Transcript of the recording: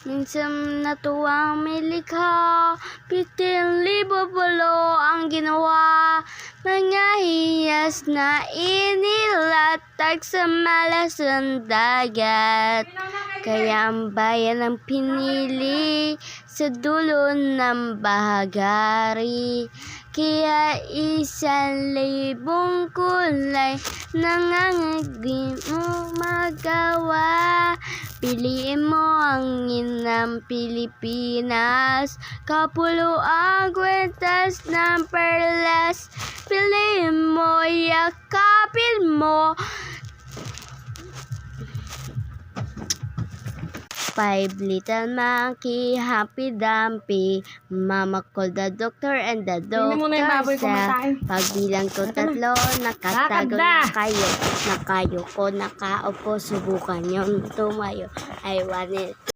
Minsan natuwang may likha, 15,000 bulo ang ginawa. Mga hiyas na inilatag sa malasang dagat. Kaya ang bayan ang pinili sa dulo ng bahagari. Kaya 1,000 kulay nangangagi mo magawa. Piliin mo ang inang Pilipinas, kapuluang kwentas ng perlas. Piliin mo, yakapin mo. 5 little monkey, Humpty Dumpty, Mama called the doctor and the Hindi mo na yung baboy doctor ko said, matahin. pagbilang ko 3, nakatago na kayo. Nakayo ko, nakaupo, subukan yung tumayo. I want it.